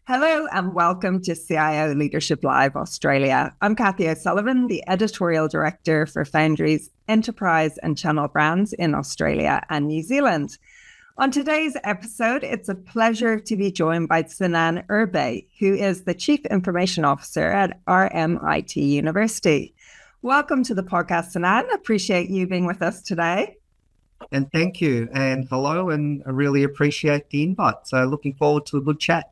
Hello and welcome to CIO Leadership Live Australia. I'm Kathy O'Sullivan, the Editorial Director for Foundry's Enterprise and Channel Brands in Australia and New Zealand. On today's episode, it's a pleasure to be joined by Sinan Erbay, who is the Chief Information Officer at RMIT University. Welcome to the podcast, Sinan. Appreciate you being with us today. And thank you. And hello, and I really appreciate the invite. So looking forward to a good chat.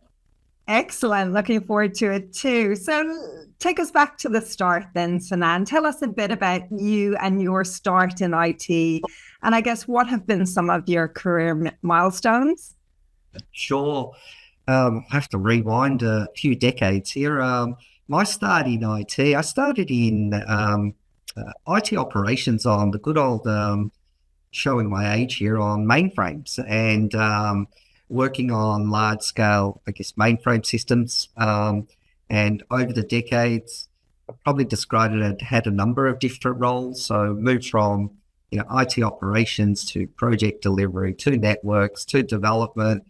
Excellent. Looking forward to it too. So take us back to the start then, Sinan. Tell us a bit about you and your start in IT. And I guess what have been some of your career milestones? Sure. I have to rewind a few decades here. My start in IT, I started in IT operations on the good old, showing my age here, on mainframes and working on large-scale, mainframe systems. And over the decades, I probably described it, had a number of different roles. So moved from, IT operations to project delivery, to networks, to development.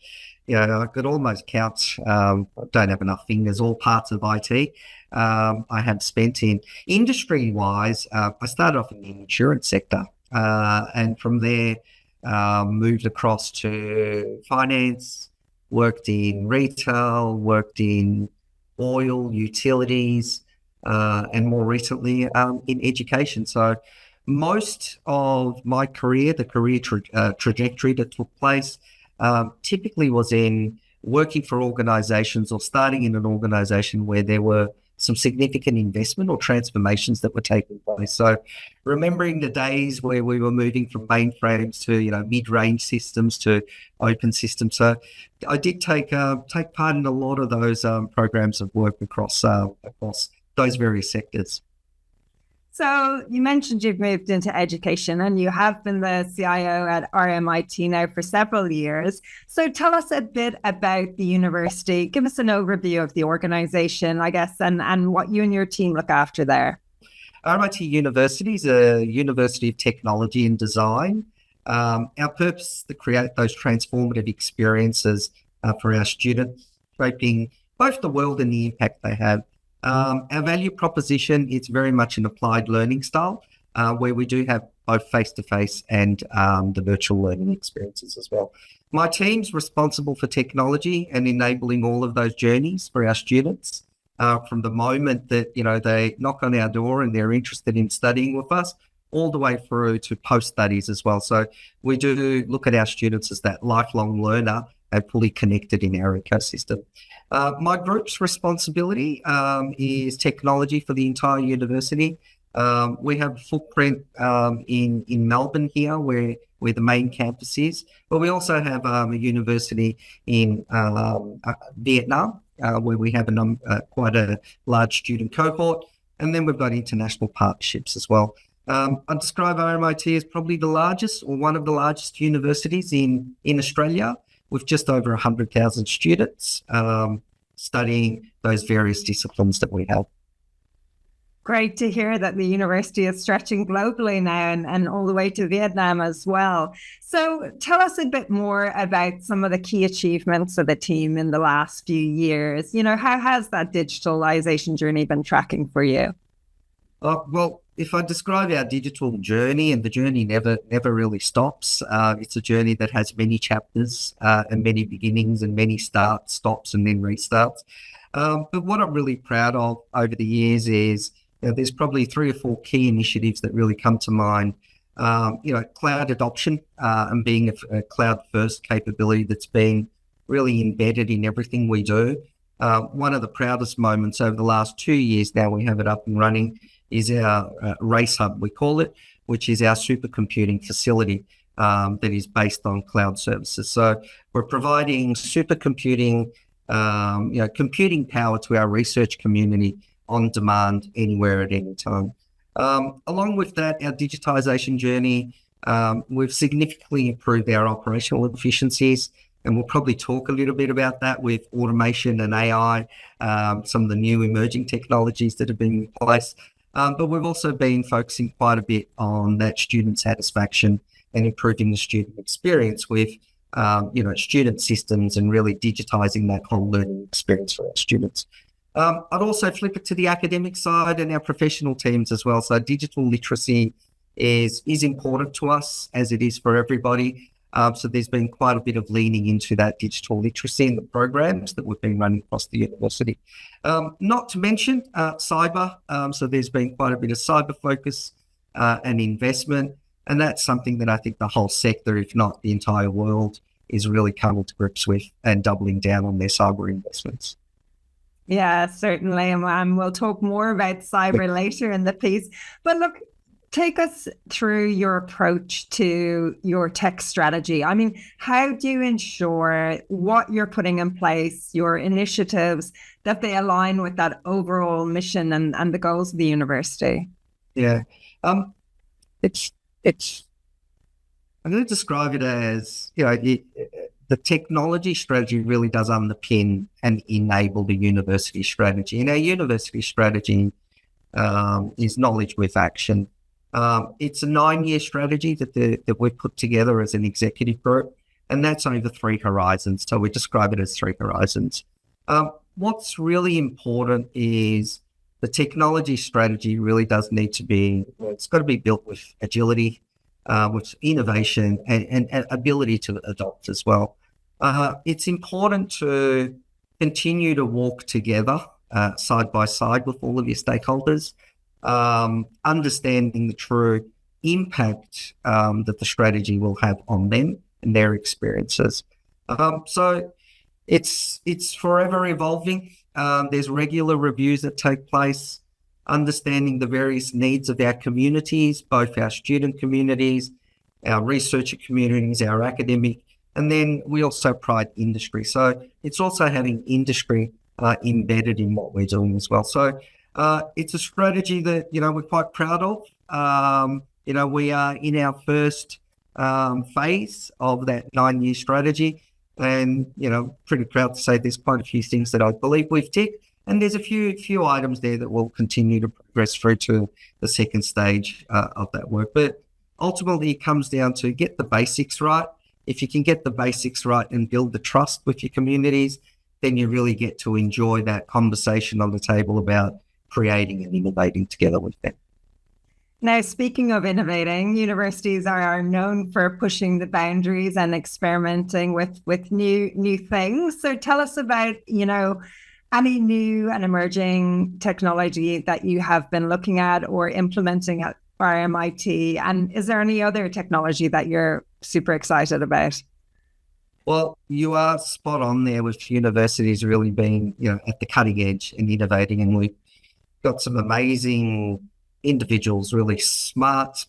I could almost count, I don't have enough fingers, all parts of IT. I have spent in industry-wise, I started off in the insurance sector. And from there, moved across to finance, worked in retail, worked in oil, utilities, and more recently in education. So most of my career, the career trajectory that took place, typically was in working for organizations or starting in an organization where there were some significant investment or transformations that were taking place. So remembering the days where we were moving from mainframes to, mid-range systems to open systems. So I did take part in a lot of those programs of work across those various sectors. So you mentioned you've moved into education and you have been the CIO at RMIT now for several years. So tell us a bit about the university. Give us an overview of the organization, I guess, and what you and your team look after there. RMIT University is a university of technology and design. Our purpose is to create those transformative experiences for our students, shaping both the world and the impact they have. Our value proposition is very much an applied learning style, where we do have both face-to-face and the virtual learning experiences as well. My team's responsible for technology and enabling all of those journeys for our students, from the moment that, they knock on our door and they're interested in studying with us, all the way through to post-studies as well. So we do look at our students as that lifelong learner and fully connected in our ecosystem. My group's responsibility is technology for the entire university. We have a footprint in Melbourne here, where the main campus is, but we also have a university in Vietnam, where we have quite a large student cohort, and then we've got international partnerships as well. I describe RMIT as probably the largest or one of the largest universities in Australia, with just over 100,000 students studying those various disciplines that we have. Great to hear that the university is stretching globally now and all the way to Vietnam as well. So tell us a bit more about some of the key achievements of the team in the last few years. How has that digitalization journey been tracking for you? Well, if I describe our digital journey, and the journey never really stops, it's a journey that has many chapters and many beginnings and many starts, stops, and then restarts. But what I'm really proud of over the years is there's probably 3 or 4 key initiatives that really come to mind. Cloud adoption and being a cloud-first capability that's been really embedded in everything we do. One of the proudest moments over the last 2 years now, we have it up and running, is our Race Hub, we call it, which is our supercomputing facility that is based on cloud services. So we're providing supercomputing, computing power to our research community on demand, anywhere at any time. Along with that, our digitalisation journey, we've significantly improved our operational efficiencies, and we'll probably talk a little bit about that with automation and AI, some of the new emerging technologies that have been in place. But we've also been focusing quite a bit on that student satisfaction and improving the student experience with student systems and really digitizing that whole learning experience for our students. I'd also flip it to the academic side and our professional teams as well. So digital literacy is important to us, as it is for everybody. So there's been quite a bit of leaning into that digital literacy in the programs that we've been running across the university. Not to mention cyber. So there's been quite a bit of cyber focus and investment. And that's something that I think the whole sector, if not the entire world, is really coming to grips with and doubling down on their cyber investments. Yeah, certainly. And we'll talk more about cyber later in the piece. But look, take us through your approach to your tech strategy. I mean, how do you ensure what you're putting in place, your initiatives, that they align with that overall mission and the goals of the university? Yeah, it's I'm going to describe it as, the technology strategy really does underpin and enable the university strategy. And our university strategy is knowledge with action. It's a 9-year strategy that we've put together as an executive group, and that's over 3 horizons. So we describe it as 3 horizons. What's really important is the technology strategy really does need to be, it's got to be built with agility, with innovation and ability to adopt as well. It's important to continue to walk together side by side with all of your stakeholders, understanding the true impact that the strategy will have on them and their experiences. So it's forever evolving. There's regular reviews that take place, understanding the various needs of our communities, both our student communities, our researcher communities, our academic, and then we also pride industry. So it's also having industry embedded in what we're doing as well. So it's a strategy that, we're quite proud of. We are in our first phase of that 9-year strategy, and, pretty proud to say there's quite a few things that I believe we've ticked. And there's a few items there that will continue to progress through to the second stage of that work. But ultimately, it comes down to get the basics right. If you can get the basics right and build the trust with your communities, then you really get to enjoy that conversation on the table about creating and innovating together with them. Now, speaking of innovating, universities are known for pushing the boundaries and experimenting with new things. So tell us about, any new and emerging technology that you have been looking at or implementing at RMIT. And is there any other technology that you're super excited about? Well, you are spot on there with universities really being, at the cutting edge and innovating. And we've got some amazing individuals, really smart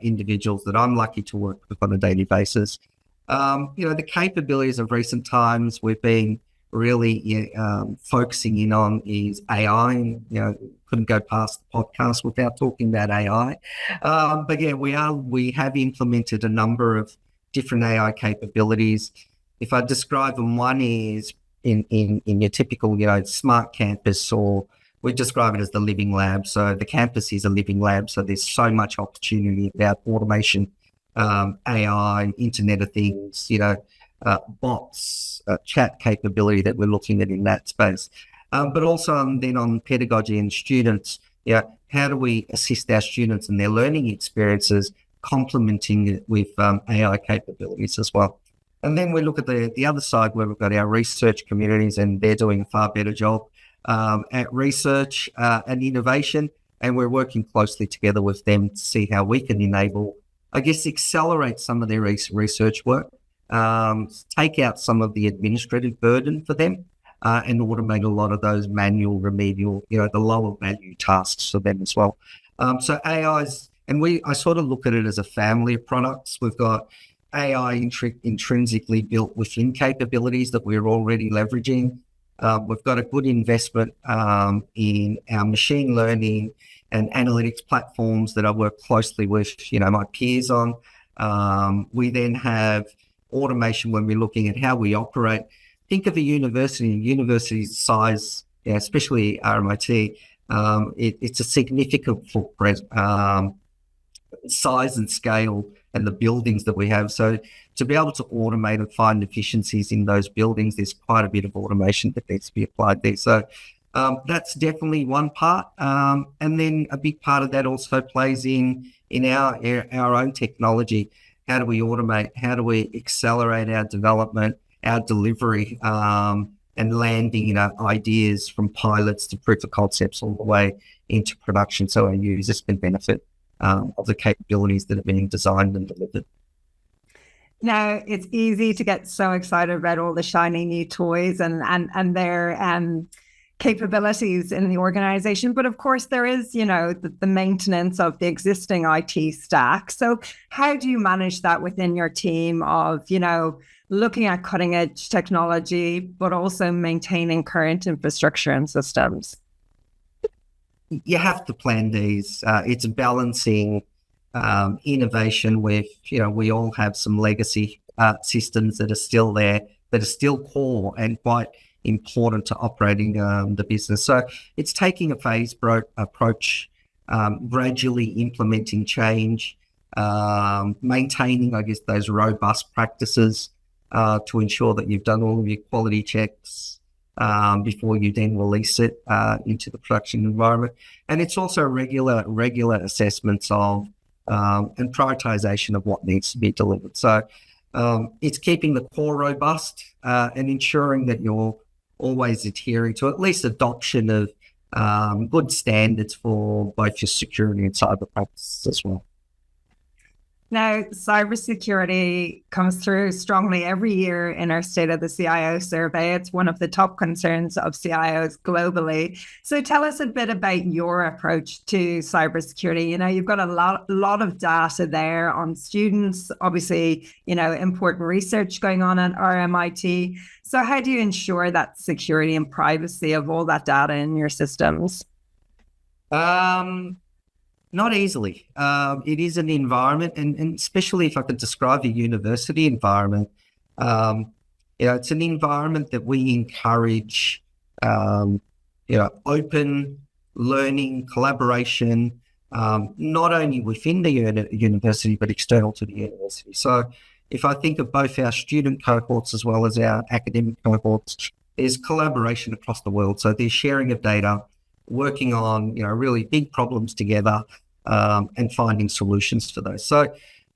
individuals that I'm lucky to work with on a daily basis. The capabilities of recent times we've been really focusing in on is AI. And, couldn't go past the podcast without talking about AI. But yeah, we have implemented a number of different AI capabilities. If I describe them, one is in your typical, smart campus, or we describe it as the living lab. So the campus is a living lab. So there's so much opportunity about automation, AI, Internet of Things, bots, chat capability that we're looking at in that space. But also then on pedagogy and students, how do we assist our students and their learning experiences, complementing it with AI capabilities as well. And then we look at the other side where we've got our research communities, and they're doing a far better job at research and innovation. And we're working closely together with them to see how we can enable, accelerate some of their research work, take out some of the administrative burden for them, and automate a lot of those manual, remedial, the lower value tasks for them as well. So AI's, and I sort of look at it as a family of products. We've got AI intrinsically built within capabilities that we're already leveraging. We've got a good investment in our machine learning and analytics platforms that I work closely with, my peers on. We then have automation when we're looking at how we operate. Think of a university size, especially RMIT. It's a significant footprint, size and scale and the buildings that we have. So to be able to automate and find efficiencies in those buildings, there's quite a bit of automation that needs to be applied there. So that's definitely one part. And then a big part of that also plays in our own technology. How do we automate? How do we accelerate our development, our delivery, and landing, ideas from pilots to proof of concepts all the way into production, so our users can benefit of the capabilities that are being designed and delivered. Now, it's easy to get so excited about all the shiny new toys and their capabilities in the organization. But of course, there is, the maintenance of the existing IT stack. So how do you manage that within your team of, looking at cutting edge technology, but also maintaining current infrastructure and systems? You have to plan these. It's balancing innovation with, we all have some legacy systems that are still there, that are still core and quite important to operating the business. So it's taking a phased approach, gradually implementing change, maintaining, I guess, those robust practices to ensure that you've done all of your quality checks before you then release it into the production environment. And it's also regular assessments of and prioritization of what needs to be delivered. So it's keeping the core robust and ensuring that you're always adhering to at least adoption of good standards for both your security and cyber practices as well. Now, cybersecurity comes through strongly every year in our State of the CIO survey. It's one of the top concerns of CIOs globally. So tell us a bit about your approach to cybersecurity. You've got a lot of data there on students, obviously, important research going on at RMIT. So how do you ensure that security and privacy of all that data in your systems? Not easily. It is an environment, and especially if I could describe the university environment, it's an environment that we encourage, open learning, collaboration, not only within the university, but external to the university. So if I think of both our student cohorts as well as our academic cohorts, there's collaboration across the world. So there's sharing of data, working on, really big problems together, and finding solutions for those. So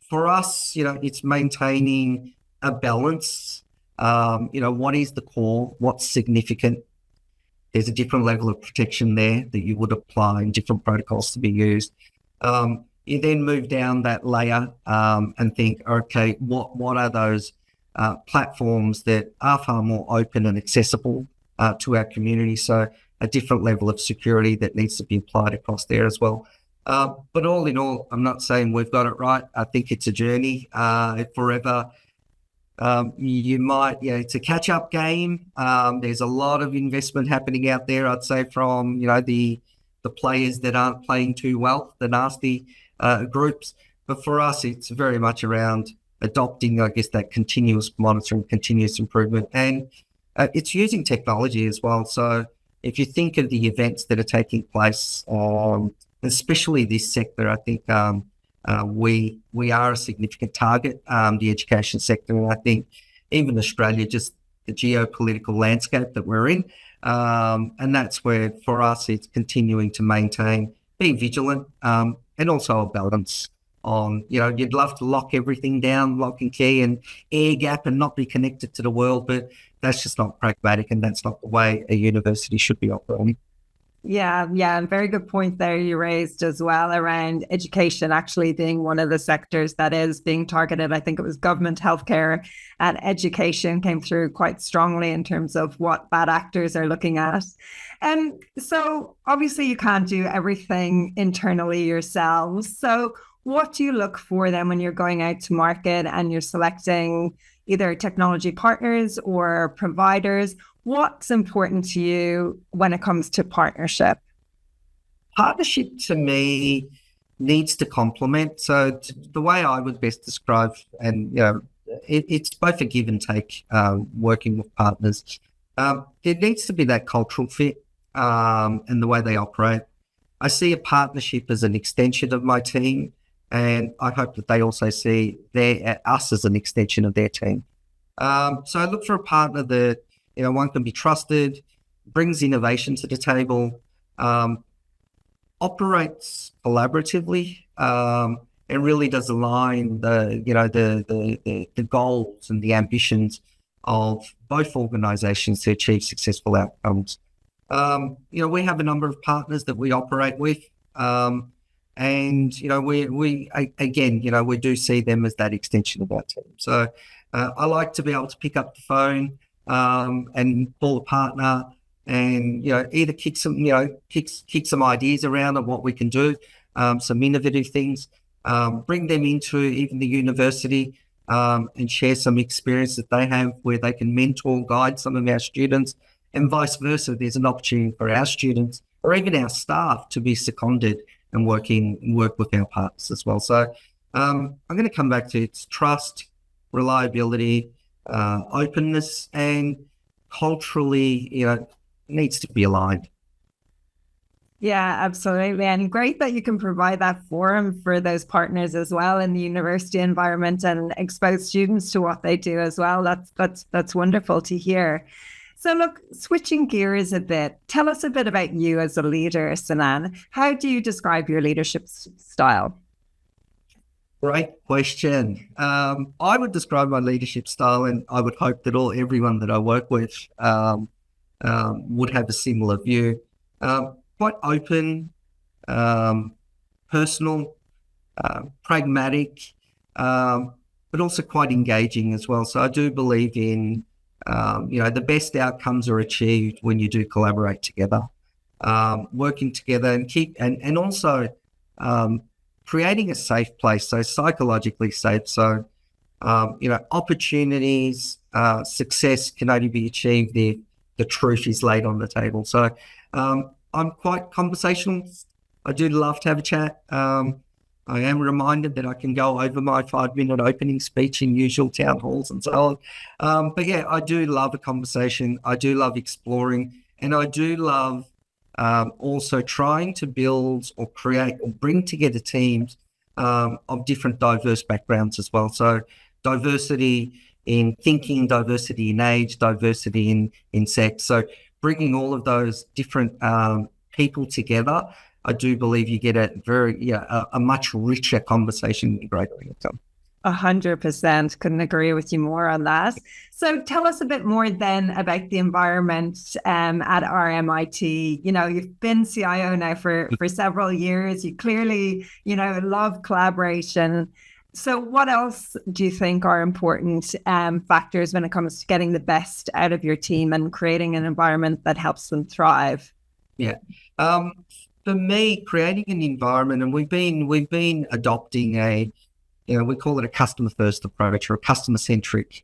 for us, it's maintaining a balance. What is the core? What's significant? There's a different level of protection there that you would apply and different protocols to be used. You then move down that layer and think, okay, what are those platforms that are far more open and accessible to our community? So a different level of security that needs to be applied across there as well. But all in all, I'm not saying we've got it right. I think it's a journey forever. You might, it's a catch-up game. There's a lot of investment happening out there, I'd say, from, the players that aren't playing too well, the nasty groups. But for us, it's very much around adopting, I guess, that continuous monitoring, continuous improvement. And it's using technology as well. So if you think of the events that are taking place, especially this sector, I think we are a significant target, the education sector. And I think even Australia, just the geopolitical landscape that we're in. And that's where, for us, it's continuing to maintain, being vigilant, and also a balance on, you'd love to lock everything down, lock and key and air gap and not be connected to the world, but that's just not pragmatic, and that's not the way a university should be operating. Yeah, and very good point there you raised as well around education actually being one of the sectors that is being targeted. I think it was government, healthcare, and education came through quite strongly in terms of what bad actors are looking at. And so obviously you can't do everything internally yourselves. So what do you look for then when you're going out to market and you're selecting either technology partners or providers? What's important to you when it comes to partnership? Partnership to me needs to complement. So the way I would best describe, and it's both a give and take working with partners. There needs to be that cultural fit and the way they operate. I see a partnership as an extension of my team, and I hope that they also see us as an extension of their team. So I look for a partner that, one can be trusted, brings innovation to the table, operates collaboratively, and really does align the goals and the ambitions of both organisations to achieve successful outcomes. We have a number of partners that we operate with, and we do see them as that extension of our team. So I like to be able to pick up the phone and call a partner, and either kick some ideas around on what we can do, some innovative things, bring them into even the university, and share some experience that they have where they can mentor, guide some of our students, and vice versa. There's an opportunity for our students or even our staff to be seconded and work with our partners as well. So I'm going to come back to it's trust, reliability, openness, and culturally, needs to be aligned. Yeah, absolutely. And great that you can provide that forum for those partners as well in the university environment and expose students to what they do as well. That's wonderful to hear. So look, switching gears a bit, tell us a bit about you as a leader, Sinan. How do you describe your leadership style? Great question. I would describe my leadership style, and I would hope that everyone that I work with would have a similar view. Quite open, personal, pragmatic, but also quite engaging as well. So I do believe in, the best outcomes are achieved when you do collaborate together, working together, and also creating a safe place, so psychologically safe. So, opportunities, success can only be achieved if the truth is laid on the table. So I'm quite conversational. I do love to have a chat. I am reminded that I can go over my 5-minute opening speech in usual town halls and so on. But yeah, I do love a conversation. I do love exploring, and I do love also trying to build or create or bring together teams of different diverse backgrounds as well. So diversity in thinking, diversity in age, diversity in sex. So bringing all of those different people together, I do believe you get a much richer conversation and greater outcome. 100%. Couldn't agree with you more on that. So tell us a bit more then about the environment at RMIT. You've been CIO now for several years. You clearly, love collaboration. So what else do you think are important factors when it comes to getting the best out of your team and creating an environment that helps them thrive? Yeah. For me, creating an environment, and we've been adopting we call it a customer first approach or a customer centric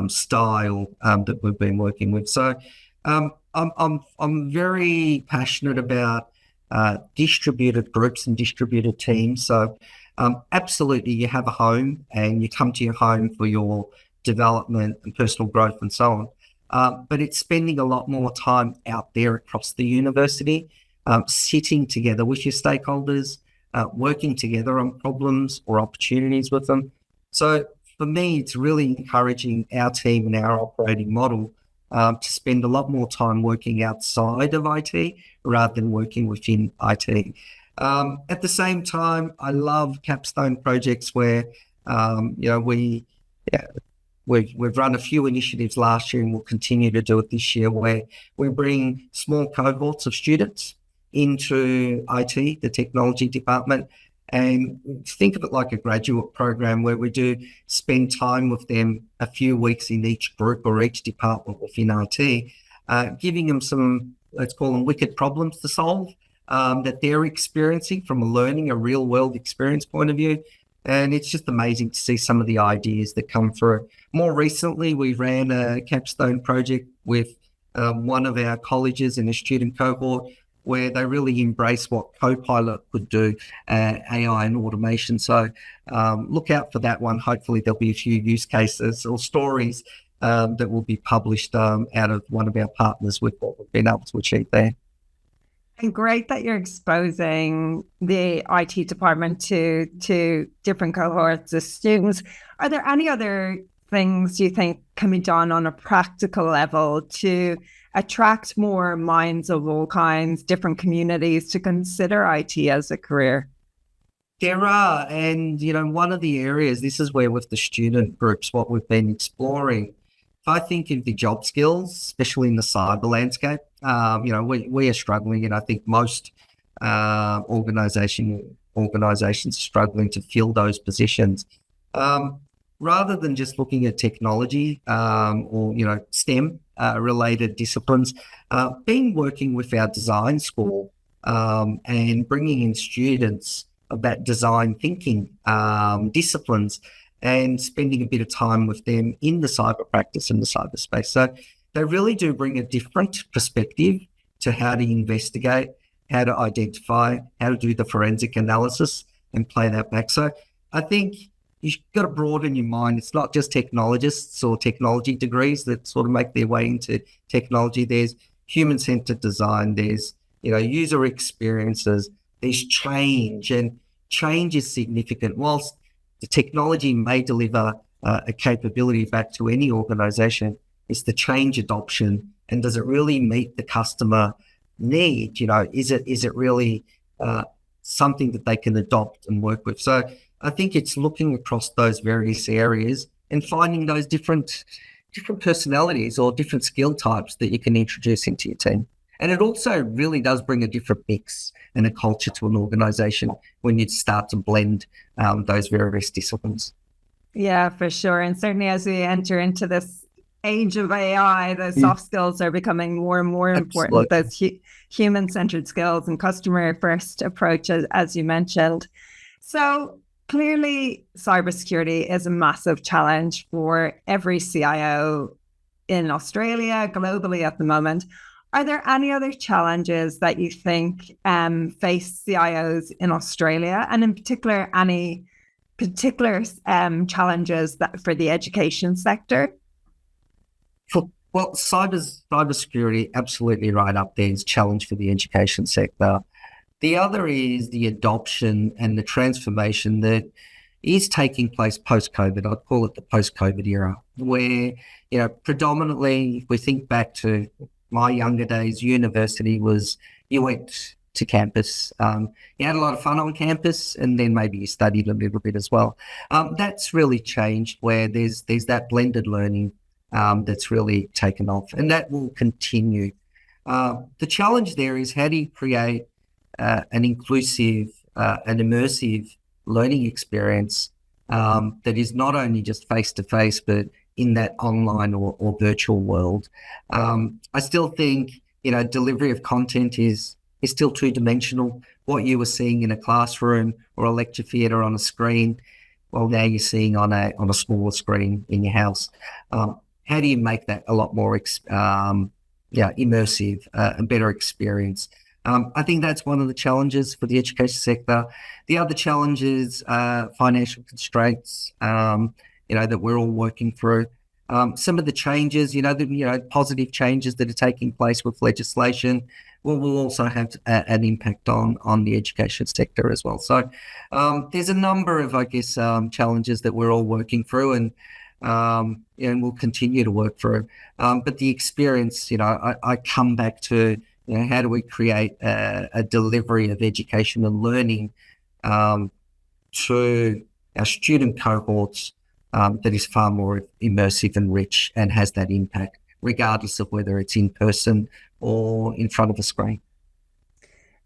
style that we've been working with. So I'm very passionate about distributed groups and distributed teams. So absolutely, you have a home and you come to your home for your development and personal growth and so on. But it's spending a lot more time out there across the university, sitting together with your stakeholders, working together on problems or opportunities with them. So for me, it's really encouraging our team and our operating model to spend a lot more time working outside of IT rather than working within IT. At the same time, I love capstone projects where, we've run a few initiatives last year and we'll continue to do it this year, where we bring small cohorts of students into IT, the technology department, and think of it like a graduate program where we do spend time with them a few weeks in each group or each department within IT, giving them some, let's call them wicked problems to solve that they're experiencing from a real world experience point of view. And it's just amazing to see some of the ideas that come through. More recently, we ran a capstone project with one of our colleges in a student cohort where they really embrace what Copilot could do, AI and automation. So look out for that one. Hopefully there'll be a few use cases or stories that will be published out of one of our partners with what we've been able to achieve there. And great that you're exposing the IT department to different cohorts of students. Are there any other things you think can be done on a practical level to attract more minds of all kinds, different communities to consider IT as a career? There are, and one of the areas, this is where with the student groups, what we've been exploring, if I think of the job skills, especially in the cyber landscape, we are struggling, and I think most organizations are struggling to fill those positions. Rather than just looking at technology or STEM related disciplines, working with our design school and bringing in students about design thinking disciplines and spending a bit of time with them in the cyber practice and the cyberspace. So they really do bring a different perspective to how to investigate, how to identify, how to do the forensic analysis and play that back. So I think you've got to broaden your mind. It's not just technologists or technology degrees that sort of make their way into technology. There's human-centered design, there's user experiences, there's change, and change is significant. Whilst the technology may deliver a capability back to any organization, it's the change adoption, and does it really meet the customer need? Is it really something that they can adopt and work with? So I think it's looking across those various areas and finding those different personalities or different skill types that you can introduce into your team. And it also really does bring a different mix and a culture to an organization when you start to blend those various disciplines. Yeah, for sure. And certainly as we enter into this age of AI, the soft skills are becoming more and more important. Those human-centered skills and customer-first approach, as you mentioned. So clearly, cybersecurity is a massive challenge for every CIO in Australia, globally at the moment. Are there any other challenges that you think face CIOs in Australia, and in particular, any particular challenges that for the education sector? Well, cybersecurity, absolutely right up there, is a challenge for the education sector. The other is the adoption and the transformation that is taking place post-COVID. I'd call it the post-COVID era, where, predominantly, if we think back to my younger days, university was, you went to campus, you had a lot of fun on campus, and then maybe you studied a little bit as well. That's really changed, where there's that blended learning that's really taken off, and that will continue. The challenge there is, how do you create an inclusive, an immersive learning experience that is not only just face-to-face, but in that online or virtual world. I still think, delivery of content is still two-dimensional. What you were seeing in a classroom or a lecture theatre on a screen, well, now you're seeing on a smaller screen in your house. How do you make that a lot more immersive, a better experience? I think that's one of the challenges for the education sector. The other challenge is financial constraints, that we're all working through. Some of the changes, positive changes that are taking place with legislation will also have an impact on the education sector as well. So there's a number of, challenges that we're all working through, and we'll continue to work through. But the experience, I come back to, how do we create a delivery of education and learning to our student cohorts that is far more immersive and rich and has that impact, regardless of whether it's in person or in front of a screen.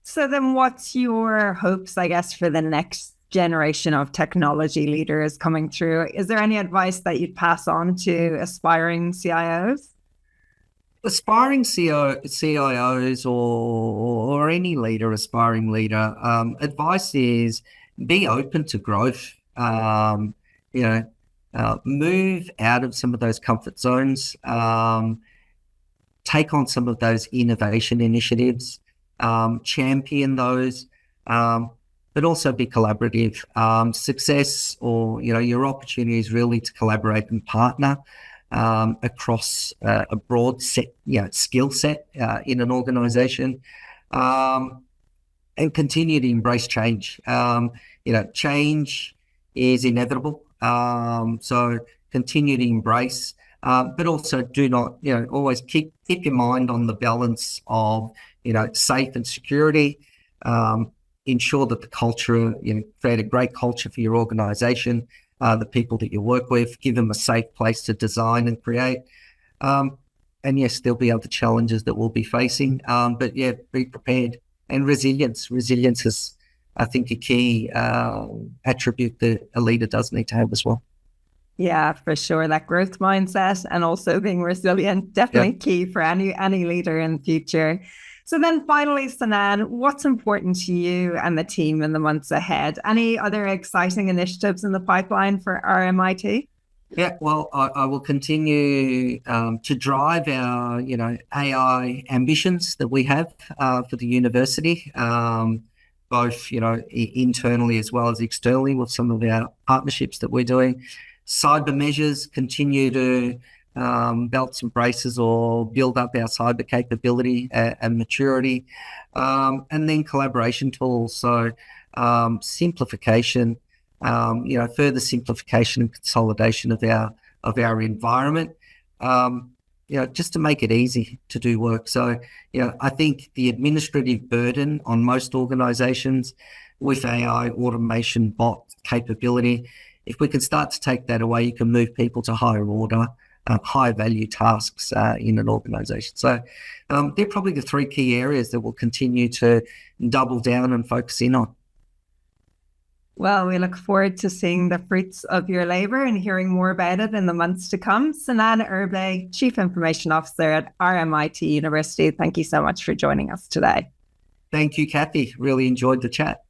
So then what's your hopes, for the next generation of technology leaders coming through? Is there any advice that you'd pass on to aspiring CIOs? Aspiring CIOs or any leader, aspiring leader, advice is be open to growth. Move out of some of those comfort zones. Take on some of those innovation initiatives. Champion those, but also be collaborative. Success or your opportunity is really to collaborate and partner across a broad set, skill set in an organization. and continue to embrace change. Change is inevitable. So continue to embrace, but also do not, always keep your mind on the balance of, safe and security. Ensure that the culture, create a great culture for your organization, the people that you work with, give them a safe place to design and create. And yes, there'll be other challenges that we'll be facing, but yeah, be prepared. And resilience. Resilience is, I think, a key attribute that a leader does need to have as well. Yeah, for sure. That growth mindset and also being resilient, definitely key for any leader in the future. So then finally, Sinan, what's important to you and the team in the months ahead? Any other exciting initiatives in the pipeline for RMIT? Yeah, well, I will continue to drive our, AI ambitions that we have for the university, both, internally as well as externally with some of our partnerships that we're doing. Cyber measures, continue to belts and braces or build up our cyber capability and maturity, and then collaboration tools. So simplification. Further simplification and consolidation of our environment, just to make it easy to do work. So, I think the administrative burden on most organizations with AI, automation, bot capability, if we can start to take that away, you can move people to higher order, higher value tasks in an organization. So they're probably the three key areas that we'll continue to double down and focus in on. Well, we look forward to seeing the fruits of your labour and hearing more about it in the months to come. Sinan Erbay, Chief Information Officer at RMIT University, thank you so much for joining us today. Thank you, Kathy. Really enjoyed the chat.